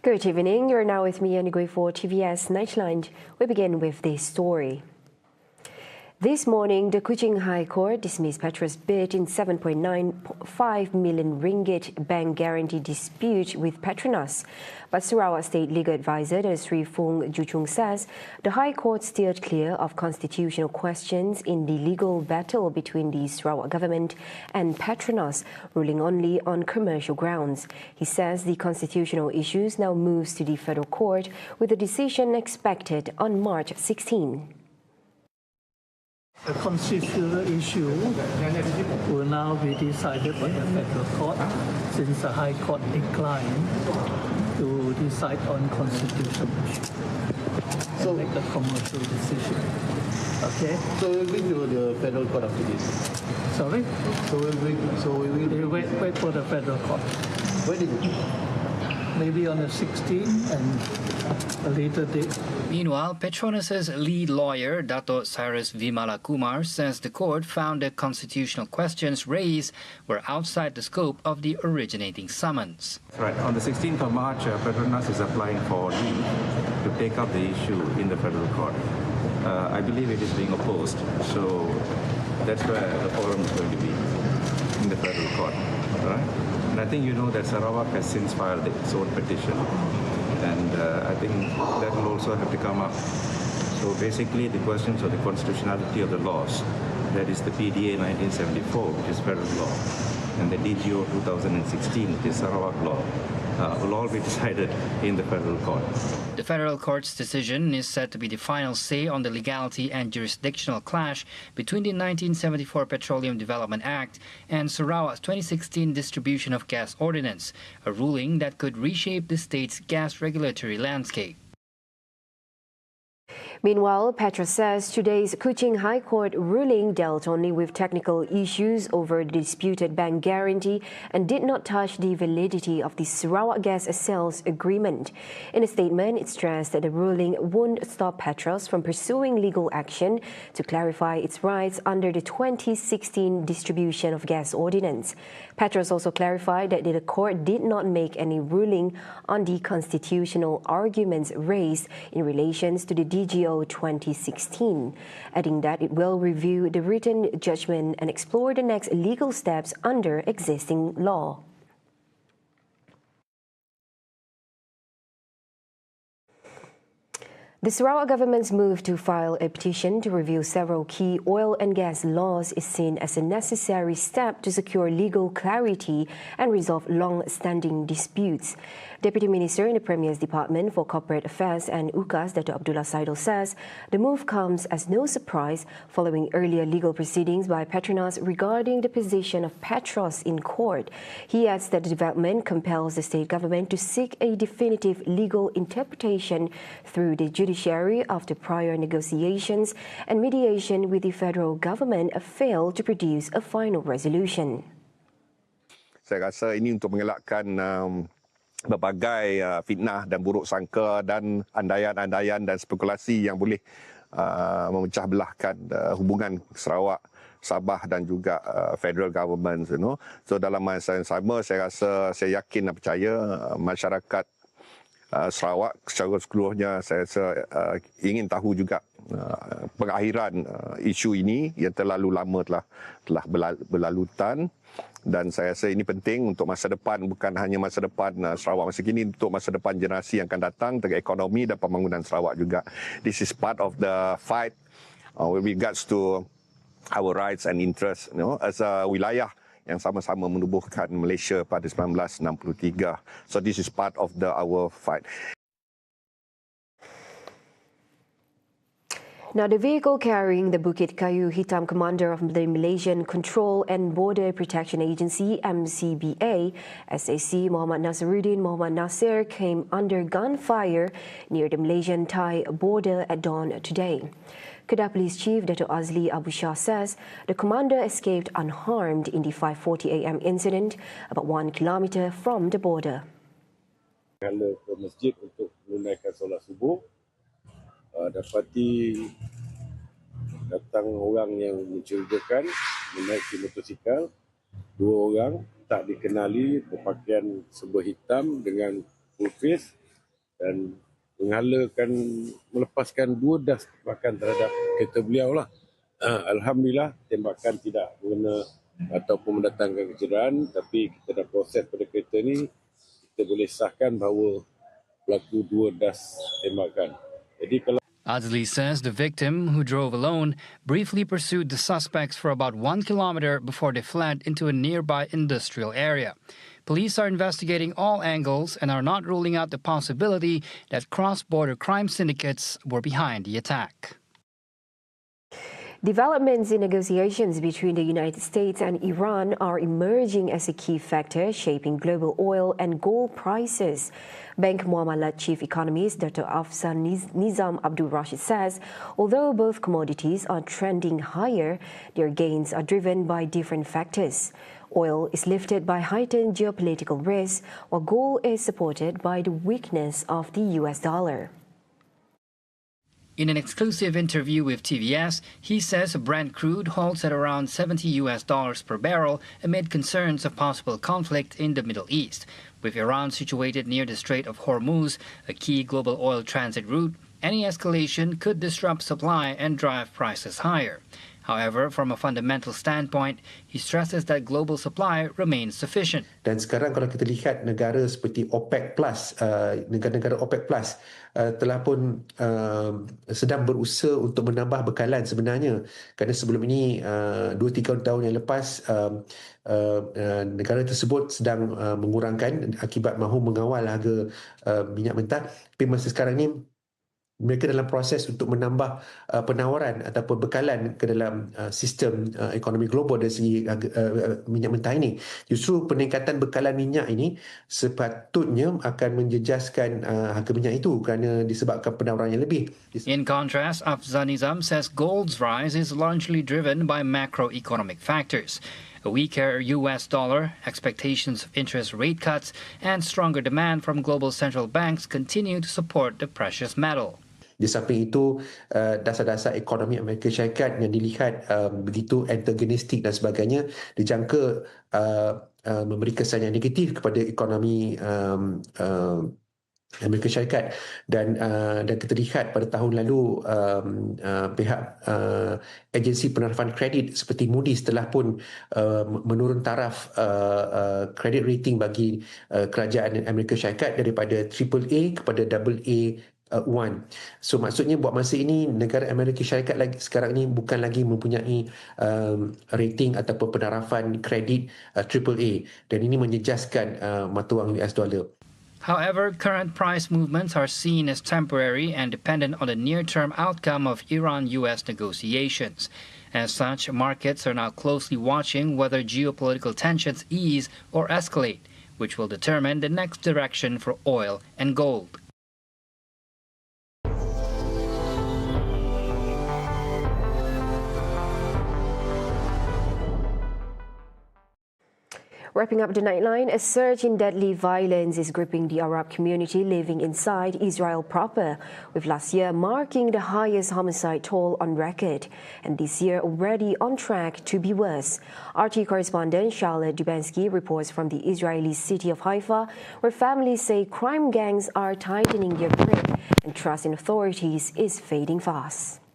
Good evening. You're now with me, Anigwe, for TVS Nightline. We begin with this story. This morning, the Kuching High Court dismissed PETROS' bid in 7.95 million ringgit bank guarantee dispute with PETRONAS. But Sarawak State Legal Advisor Sri Fung Juchung says the High Court steered clear of constitutional questions in the legal battle between the Sarawak government and PETRONAS, ruling only on commercial grounds. He says the constitutional issues now moves to the Federal Court, with a decision expected on March 16. The constitutional issue will now be decided by the Federal Court, since the High Court declined to decide on constitutional issues and make a commercial decision. Okay? So we'll bring to the Federal Court after this? Sorry? So we will wait for the Federal Court. When is it? Maybe on the 16th and a later date. Meanwhile, PETRONAS' lead lawyer, Dato' Cyrus Vimala Kumar, says the court found the constitutional questions raised were outside the scope of the originating summons. Right. On the 16th of March, PETRONAS is applying for leave to take up the issue in the Federal Court. I believe it is being opposed, so that's where the forum is going to be, in the Federal Court. Right? And I think you know that Sarawak has since filed its own petition, and I think that will also have to come up. So basically the questions of the constitutionality of the laws, that is the PDA 1974, which is federal law, and the DGO 2016, which is Sarawak law, will all be decided in the Federal Court. The Federal Court's decision is said to be the final say on the legality and jurisdictional clash between the 1974 Petroleum Development Act and Sarawak's 2016 Distribution of Gas Ordinance, a ruling that could reshape the state's gas regulatory landscape. Meanwhile, PETROS says today's Kuching High Court ruling dealt only with technical issues over the disputed bank guarantee and did not touch the validity of the Sarawak Gas Sales Agreement. In a statement, it stressed that the ruling won't stop PETROS from pursuing legal action to clarify its rights under the 2016 Distribution of Gas Ordinance. PETROS also clarified that the court did not make any ruling on the constitutional arguments raised in relation to the DGO 2016, adding that it will review the written judgment and explore the next legal steps under existing law. The Sarawak government's move to file a petition to review several key oil and gas laws is seen as a necessary step to secure legal clarity and resolve long-standing disputes. Deputy Minister in the Premier's Department for Corporate Affairs and UKAS, Dato' Abdullah Saidul, says the move comes as no surprise following earlier legal proceedings by PETRONAS regarding the position of PETROS in court. He adds that the development compels the state government to seek a definitive legal interpretation through the judiciary after prior negotiations and mediation with the federal government failed to produce a final resolution. Saya rasa ini untuk mengelakkan berbagai fitnah dan buruk sangka dan andaian-andaian dan spekulasi yang boleh memecah belahkan hubungan Sarawak, Sabah dan juga federal government. So dalam masa yang sama, saya rasa, saya yakin dan percaya masyarakat Sarawak secara keseluruhnya, saya rasa ingin tahu juga pengakhiran isu ini yang terlalu lama telah berlalutan. Dan saya rasa ini penting untuk masa depan, bukan hanya masa depan Sarawak masa kini, untuk masa depan generasi yang akan datang, terkait ekonomi dan pembangunan Sarawak juga. This is part of the fight with regards to our rights and interests, as a wilayah yang sama-sama menubuhkan Malaysia pada 1963. So this is part of our fight. Now, the vehicle carrying the Bukit Kayu Hitam commander of the Malaysian Control and Border Protection Agency, MCBA, SAC Muhammad Nasiruddin Muhammad Nasir, came under gunfire near the Malaysian-Thai border at dawn today. Kedah Police Chief Dato' Azli Abu Shah says the commander escaped unharmed in the 5:40 a.m. incident about 1 kilometre from the border. Ke masjid untuk menunaikan solat subuh, dapati datang orang yang mencurigakan menaiki motosikal, 2 orang tak dikenali berpakaian serba hitam dengan full face dan melepaskan 2 das tembakan terhadap kereta beliau lah. Alhamdulillah tembakan tidak mengena ataupun mendatangkan kecederaan, tapi kita dah proses pada kereta ni, kita boleh sahkan bahawa pelaku 2 das tembakan. Jadi kalau Azli says the victim, who drove alone, briefly pursued the suspects for about 1 kilometer before they fled into a nearby industrial area. Police are investigating all angles and are not ruling out the possibility that cross-border crime syndicates were behind the attack. Developments in negotiations between the United States and Iran are emerging as a key factor shaping global oil and gold prices. Bank Muamalat Chief Economist Dr. Afsan Nizam Abdul Rashid says, although both commodities are trending higher, their gains are driven by different factors. Oil is lifted by heightened geopolitical risks, while gold is supported by the weakness of the US dollar. In an exclusive interview with TVS, he says Brent crude halts at around $70 per barrel amid concerns of possible conflict in the Middle East. With Iran situated near the Strait of Hormuz, a key global oil transit route, any escalation could disrupt supply and drive prices higher. However, from a fundamental standpoint, he stresses that global supply remains sufficient. Dan sekarang kalau kita lihat negara seperti OPEC Plus, negara-negara OPEC Plus telah pun sedang berusaha untuk menambah bekalan sebenarnya. Kerana sebelum ini 2-3 tahun yang lepas negara tersebut sedang mengurangkan akibat mahu mengawal harga minyak mentah. Tapi masa sekarang ni mereka dalam proses untuk menambah penawaran ataupun bekalan ke dalam sistem ekonomi global dari segi minyak mentah ini. Justru peningkatan bekalan minyak ini sepatutnya akan menjejaskan harga minyak itu kerana disebabkan penawaran yang lebih. In contrast, Afzal Nizam says gold's rise is largely driven by macroeconomic factors. A weaker US dollar, expectations of interest rate cuts, and stronger demand from global central banks continue to support the precious metal. Di samping itu, dasar-dasar ekonomi Amerika Syarikat yang dilihat begitu antagonistik dan sebagainya dijangka memberi kesan yang negatif kepada ekonomi Amerika Syarikat dan kita lihat pada tahun lalu pihak agensi penarafan kredit seperti Moody's telah pun menurun taraf kredit rating bagi kerajaan Amerika Syarikat daripada AAA kepada AA1. So maksudnya buat masa ini negara Amerika Syarikat lagi sekarang ini bukan lagi mempunyai rating ataupun penarafan kredit AAA dan ini menjejaskan mata wang US dollar. However, current price movements are seen as temporary and dependent on the near-term outcome of Iran-US negotiations. As such, markets are now closely watching whether geopolitical tensions ease or escalate, which will determine the next direction for oil and gold. Wrapping up the Nightline, a surge in deadly violence is gripping the Arab community living inside Israel proper, with last year marking the highest homicide toll on record, and this year already on track to be worse. RT correspondent Charlotte Dubansky reports from the Israeli city of Haifa, where families say crime gangs are tightening their grip and trust in authorities is fading fast.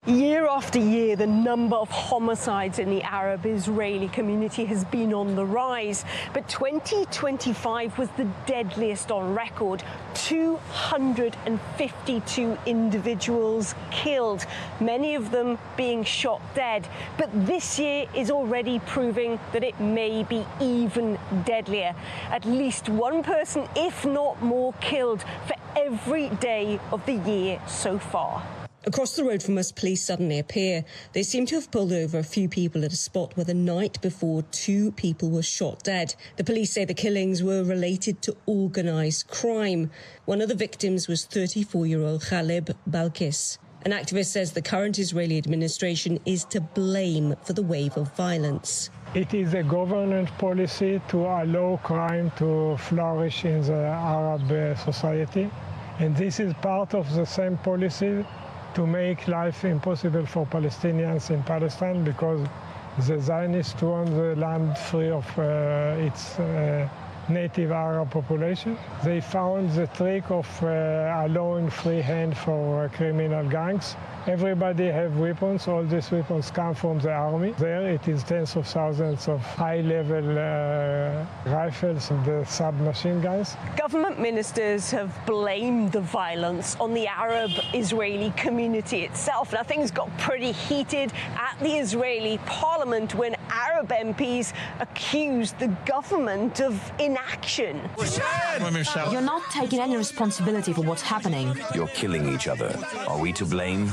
Year after year, the number of homicides in the Arab-Israeli community has been on the rise. But 2025 was the deadliest on record. 252 individuals killed, many of them being shot dead. But this year is already proving that it may be even deadlier. At least one person, if not more, killed for every day of the year so far. Across the road from us, police suddenly appear. They seem to have pulled over a few people at a spot where the night before 2 people were shot dead. The police say the killings were related to organised crime. One of the victims was 34-year-old Khalib Balkis. An activist says the current Israeli administration is to blame for the wave of violence. It is a government policy to allow crime to flourish in the Arab society. And this is part of the same policy to make life impossible for Palestinians in Palestine, because the Zionists want the land free of its native Arab population. They found the trick of allowing free hand for criminal gangs. Everybody have weapons. All these weapons come from the army. There it is tens of thousands of high-level rifles and the submachine guns. Government ministers have blamed the violence on the Arab-Israeli community itself. Now, things got pretty heated at the Israeli parliament when Arab MPs accused the government of inaction. You're not taking any responsibility for what's happening. You're killing each other. Are we to blame?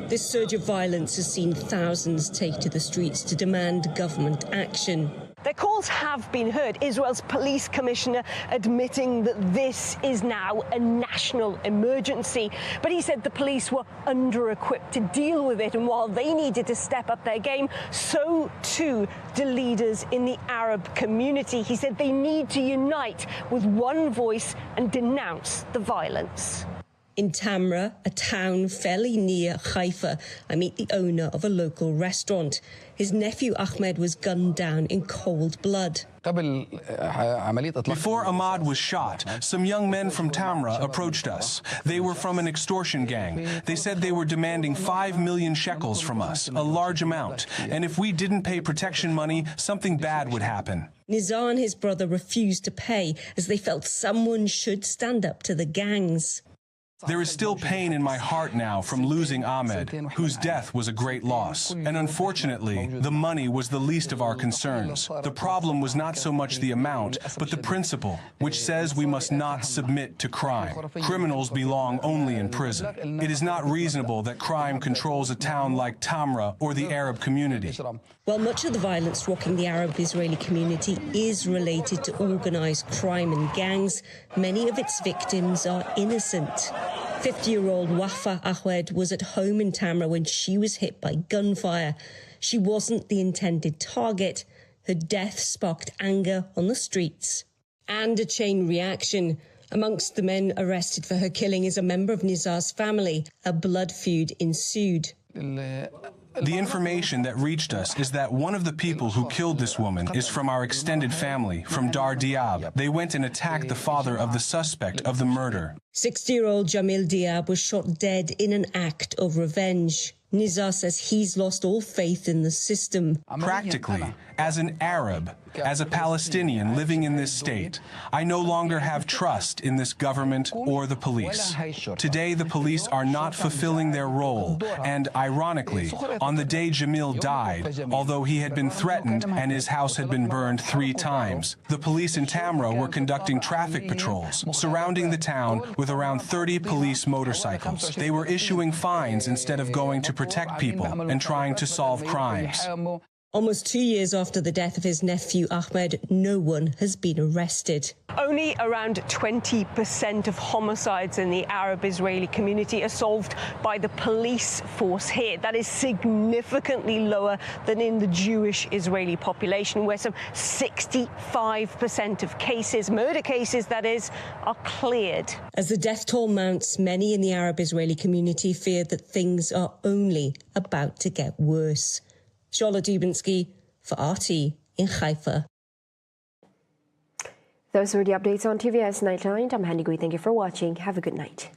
This surge of violence has seen thousands take to the streets to demand government action. Their calls have been heard. Israel's police commissioner admitting that this is now a national emergency. But he said the police were under-equipped to deal with it, and while they needed to step up their game, so too do leaders in the Arab community. He said they need to unite with one voice and denounce the violence. In Tamra, a town fairly near Haifa, I meet the owner of a local restaurant. His nephew Ahmed was gunned down in cold blood. Before Ahmad was shot, some young men from Tamra approached us. They were from an extortion gang. They said they were demanding 5 million shekels from us, a large amount. And if we didn't pay protection money, something bad would happen. Nizar and his brother refused to pay as they felt someone should stand up to the gangs. There is still pain in my heart now from losing Ahmed, whose death was a great loss. And unfortunately, the money was the least of our concerns. The problem was not so much the amount, but the principle, which says we must not submit to crime. Criminals belong only in prison. It is not reasonable that crime controls a town like Tamra or the Arab community. While much of the violence rocking the Arab-Israeli community is related to organised crime and gangs, many of its victims are innocent. 50-year-old Wafa Ahmed was at home in Tamra when she was hit by gunfire. She wasn't the intended target. Her death sparked anger on the streets. And a chain reaction. Amongst the men arrested for her killing is a member of Nizar's family. A blood feud ensued. The information that reached us is that one of the people who killed this woman is from our extended family, from Dar Diab. They went and attacked the father of the suspect of the murder. 60-year-old Jamil Diab was shot dead in an act of revenge. Nizar says he's lost all faith in the system. Practically, as an Arab, as a Palestinian living in this state, I no longer have trust in this government or the police. Today, the police are not fulfilling their role, and ironically, on the day Jamil died, although he had been threatened and his house had been burned 3 times, the police in Tamra were conducting traffic patrols, surrounding the town with around 30 police motorcycles. They were issuing fines instead of going to protect people and trying to solve crimes. Almost 2 years after the death of his nephew Ahmed, no one has been arrested. Only around 20% of homicides in the Arab-Israeli community are solved by the police force here. That is significantly lower than in the Jewish Israeli population, where some 65% of cases, murder cases that is, are cleared. As the death toll mounts, many in the Arab-Israeli community fear that things are only about to get worse. Charlotte Dubinsky for RT in Haifa. Those were the updates on TVS Nightline. I'm Handy Gui. Thank you for watching. Have a good night.